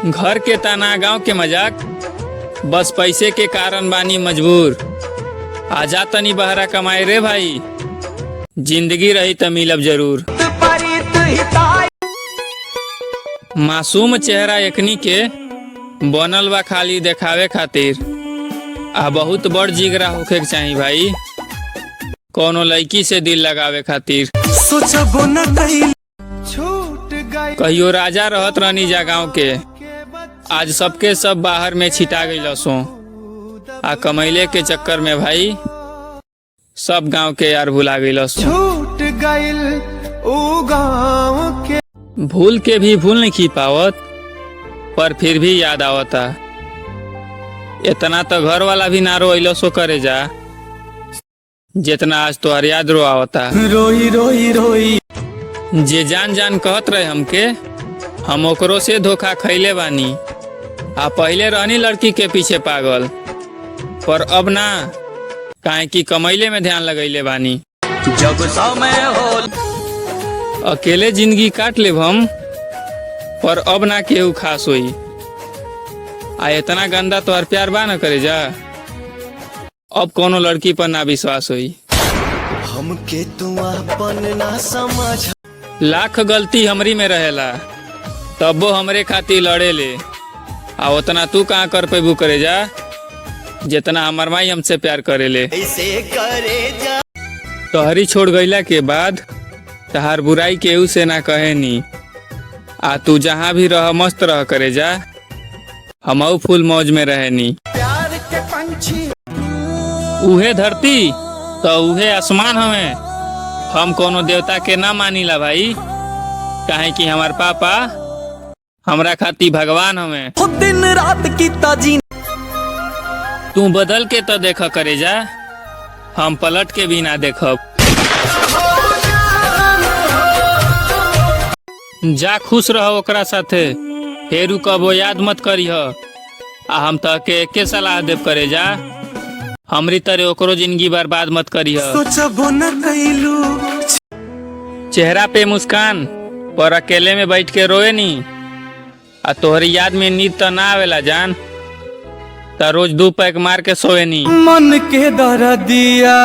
घर के तना गांव के मजाक, बस पैसे के कारण बानी मजबूर। आजा तनी बहरा कमाए रे भाई, जिंदगी रही त मिलब जरूर। मासूम चेहरा एकनी के बनल बा खाली देखावे खातिर, आ बहुत बड़ जिगरा होखे के चाही भाई कोनो लड़की से दिल लगावे खातिर। कहियो राजा रहत रहनी जा गाँव के, आज सबके सब बाहर में छिटा गई सो। आ कमैले के चक्कर में भाई सब गांव के यार भुला गई सो। भूल के भी भूल नहीं की पावत, पर फिर भी याद आवता। इतना तो घर वाला भी ना रोइलो सो करे जा, जितना आज तो याद रो आवता। रोई रोई रोई जे जान जान कहत रहे हमके, हम ओकरो से धोखा खैले बानी। आ पहले रहनी लड़की के पीछे पागल, पर अब ना, काहे कि कमैले में ध्यान लगैले बानी। जब समय हो अकेले जिंदगी काट लेब हम, पर अब ना केहू खास होई। आ इतना गंदा तोहर प्यार बा न करे जा, अब कोनो लड़की पर ना विश्वास होई। हमके तू अपन ना समझ। लाख गलती हमरी में रहेला, तबो हमरे खातिर लड़े ले। आ उतना तू कहाँ कर पेबू करे जा, जितना हमार माई हमसे प्यार करे ले। ऐसे करे जा तोहरी छोड़ गईला के बाद तहार बुराई केहू से ना कहे नी। आ तू जहाँ भी रह मस्त रह करे जा, हमऊ फुल मौज में रहे नी। प्यार के पंछी उहे धरती तो उहे आसमान हमें, हम कोनो देवता के ना मानीला भाई, काहे कि हमार पापा हमरा खातिर भगवान हमें। दिन रात की ताजी तू बदल के तो देख करे जा, हम पलट के भी ना देखब। जा खुश रहो ओकरा साथे, फेरू कबो याद मत करीह। आ हम तो के एके सलाह देव करे जा, हमरी तरह ओकरो जिंदगी बर्बाद मत करीह। सोचबो न कइलू चेहरा पे मुस्कान, पर अकेले में बैठ के रोए नी। आ तोहरी याद में नींद तो ना आवेला जान, त रोज 2 पैक मार के सोए नी। मन के दर्दिया